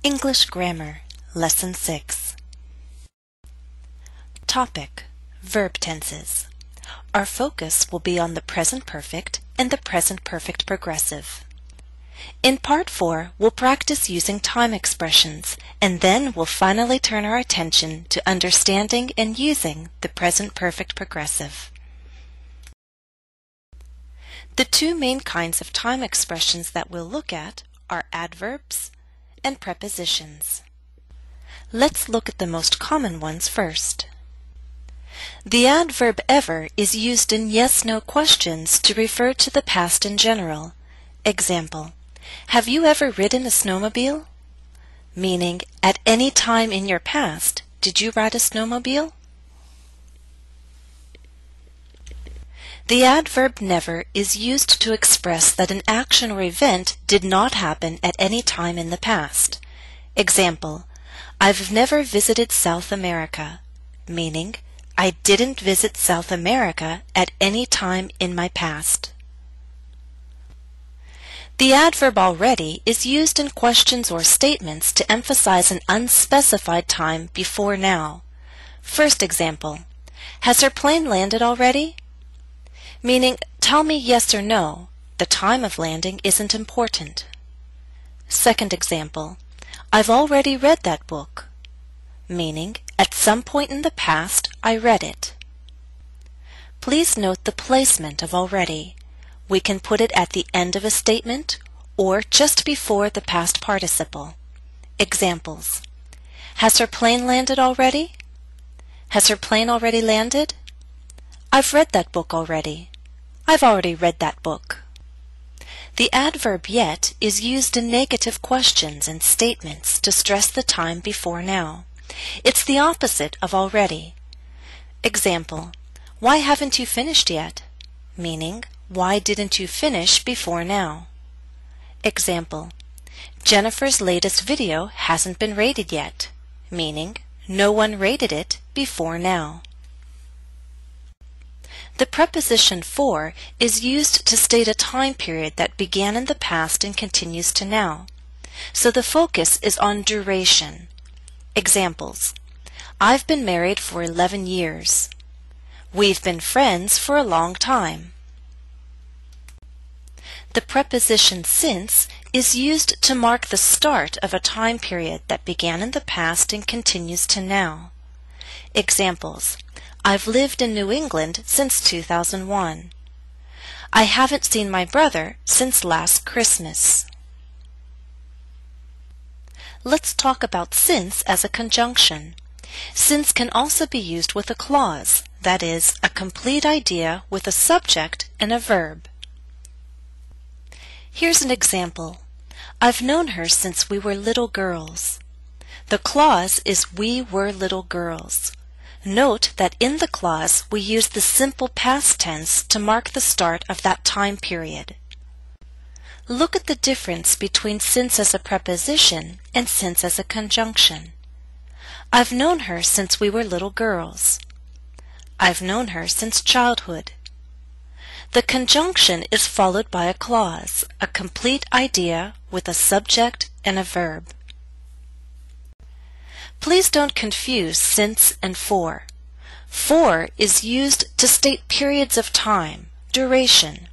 English Grammar, Lesson 6. Topic: Verb tenses. Our focus will be on the present perfect and the present perfect progressive. In Part 4, we'll practice using time expressions, and then we'll finally turn our attention to understanding and using the present perfect progressive. The two main kinds of time expressions that we'll look at are adverbs and prepositions. Let's look at the most common ones first. The adverb ever is used in yes-no questions to refer to the past in general. Example: have you ever ridden a snowmobile? Meaning, at any time in your past, did you ride a snowmobile? The adverb never is used to express that an action or event did not happen at any time in the past. Example: I've never visited South America, meaning, I didn't visit South America at any time in my past. The adverb already is used in questions or statements to emphasize an unspecified time before now. First example: has her plane landed already? Meaning, tell me yes or no, the time of landing isn't important. Second example: I've already read that book. Meaning, at some point in the past, I read it. Please note the placement of already. We can put it at the end of a statement or just before the past participle. Examples: has her plane landed already? Has her plane already landed? I've read that book already. I've already read that book. The adverb yet is used in negative questions and statements to stress the time before now. It's the opposite of already. Example: why haven't you finished yet? Meaning, why didn't you finish before now? Example: Jennifer's latest video hasn't been rated yet. Meaning, no one rated it before now. The preposition for is used to state a time period that began in the past and continues to now. So the focus is on duration. Examples: I've been married for 11 years. We've been friends for a long time. The preposition since is used to mark the start of a time period that began in the past and continues to now. Examples: I've lived in New England since 2001. I haven't seen my brother since last Christmas. Let's talk about since as a conjunction. Since can also be used with a clause, that is, a complete idea with a subject and a verb. Here's an example. I've known her since we were little girls. The clause is we were little girls. Note that in the clause we use the simple past tense to mark the start of that time period. Look at the difference between since as a preposition and since as a conjunction. I've known her since we were little girls. I've known her since childhood. The conjunction is followed by a clause, a complete idea with a subject and a verb. Please don't confuse since and for. For is used to state periods of time, duration.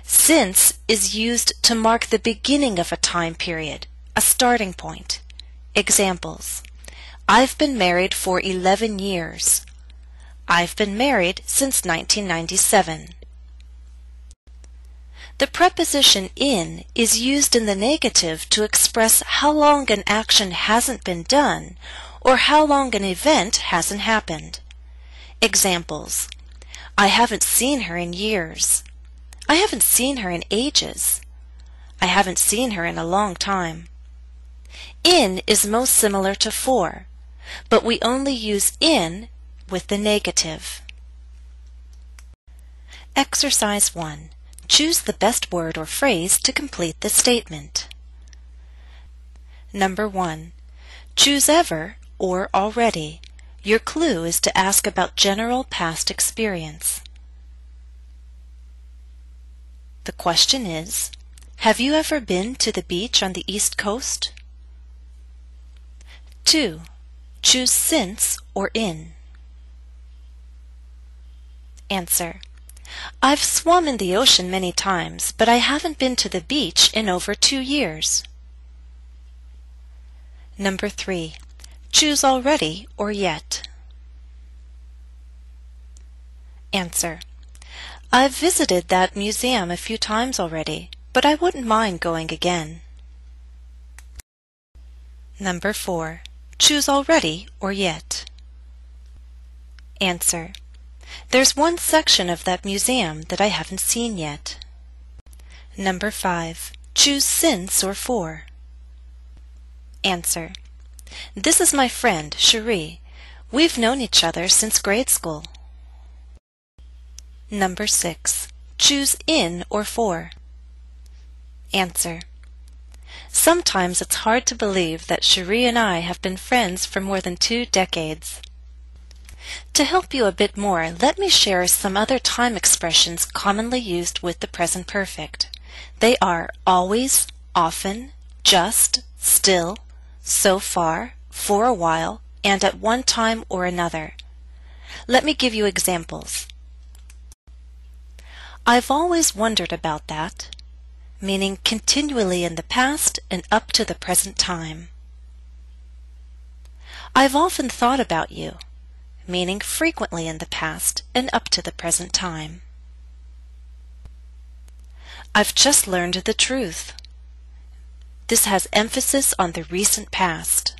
Since is used to mark the beginning of a time period, a starting point. Examples: I've been married for 11 years. I've been married since 1997. The preposition in is used in the negative to express how long an action hasn't been done or how long an event hasn't happened. Examples: I haven't seen her in years. I haven't seen her in ages. I haven't seen her in a long time. In is most similar to for, but we only use in with the negative. Exercise 1. Choose the best word or phrase to complete the statement. Number 1. Choose ever or already. Your clue is to ask about general past experience. The question is, have you ever been to the beach on the East Coast? 2. Choose since or in. Answer: I've swum in the ocean many times, but I haven't been to the beach in over 2 years. Number 3. Choose already or yet. Answer: I've visited that museum a few times already, but I wouldn't mind going again. Number 4. Choose already or yet. Answer: There's one section of that museum that I haven't seen yet. Number 5. Choose since or for. Answer: This is my friend, Cherie. We've known each other since grade school. Number 6. Choose in or for. Answer: Sometimes it's hard to believe that Cherie and I have been friends for more than 2 decades. To help you a bit more, let me share some other time expressions commonly used with the present perfect. They are always, often, just, still, so far, for a while, and at one time or another. Let me give you examples. I've always wondered about that, meaning continually in the past and up to the present time. I've often thought about you, meaning frequently in the past and up to the present time. I've just learned the truth. This has emphasis on the recent past.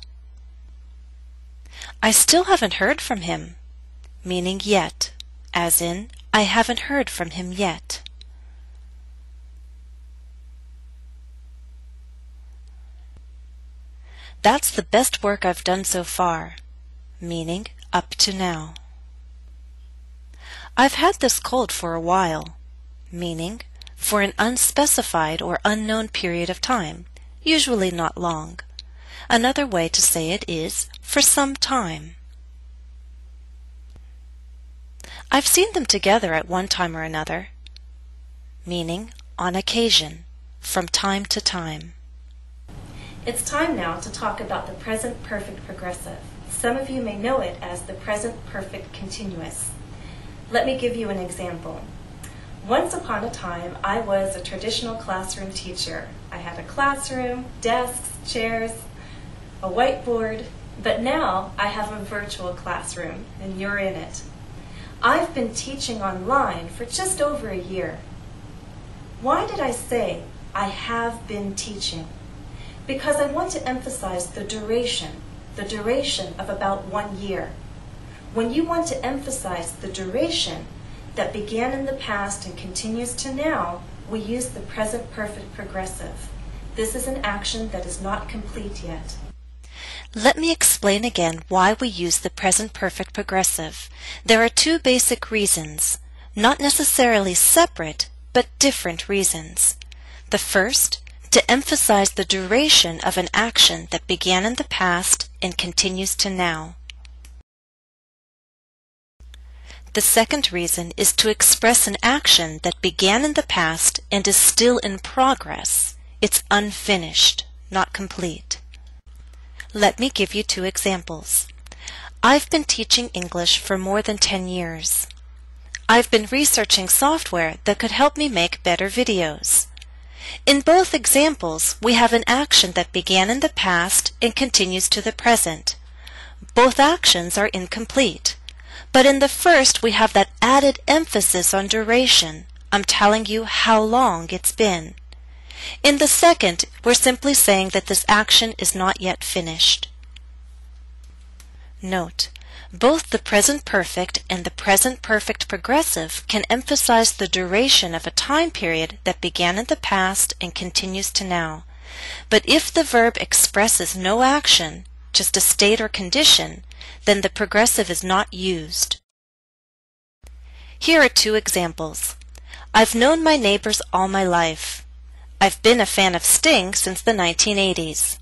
I still haven't heard from him, meaning yet, as in, I haven't heard from him yet. That's the best work I've done so far, meaning up to now. I've had this cold for a while, meaning for an unspecified or unknown period of time, usually not long. Another way to say it is for some time. I've seen them together at one time or another, meaning on occasion, from time to time. It's time now to talk about the present perfect progressive. Some of you may know it as the present perfect continuous. Let me give you an example. Once upon a time, I was a traditional classroom teacher. I had a classroom, desks, chairs, a whiteboard, but now I have a virtual classroom, and you're in it. I've been teaching online for just over a year. Why did I say I have been teaching? Because I want to emphasize the duration of about 1 year. When you want to emphasize the duration that began in the past and continues to now, we use the present perfect progressive. This is an action that is not complete yet. Let me explain again why we use the present perfect progressive. There are 2 basic reasons, not necessarily separate, but different reasons. The first, to emphasize the duration of an action that began in the past and continues to now. The second reason is to express an action that began in the past and is still in progress. It's unfinished, not complete. Let me give you 2 examples. I've been teaching English for more than 10 years. I've been researching software that could help me make better videos. In both examples, we have an action that began in the past and continues to the present. Both actions are incomplete. But in the first, we have that added emphasis on duration. I'm telling you how long it's been. In the second, we're simply saying that this action is not yet finished. Note, both the present perfect and the present perfect progressive can emphasize the duration of a time period that began in the past and continues to now. But if the verb expresses no action, just a state or condition, then the progressive is not used. Here are 2 examples. I've known my neighbors all my life. I've been a fan of Sting since the 1980s.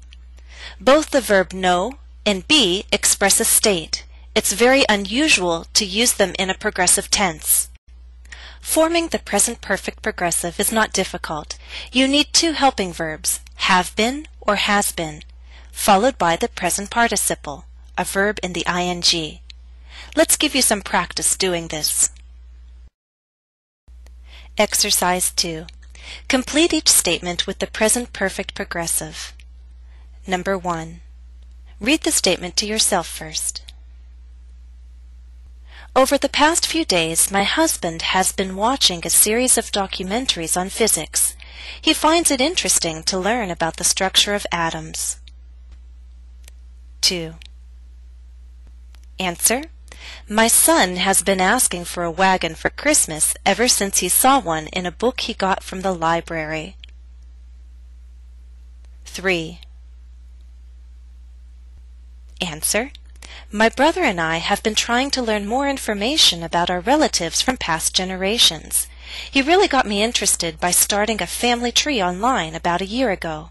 Both the verb know and be express a state. It's very unusual to use them in a progressive tense. Forming the present perfect progressive is not difficult. You need 2 helping verbs, have been or has been. followed by the present participle, a verb in the ing. Let's give you some practice doing this. Exercise 2. Complete each statement with the present perfect progressive. Number 1. Read the statement to yourself first. Over the past few days, my husband has been watching a series of documentaries on physics. He finds it interesting to learn about the structure of atoms. 2. Answer. My son has been asking for a wagon for Christmas ever since he saw one in a book he got from the library. 3. Answer. My brother and I have been trying to learn more information about our relatives from past generations. He really got me interested by starting a family tree online about a year ago.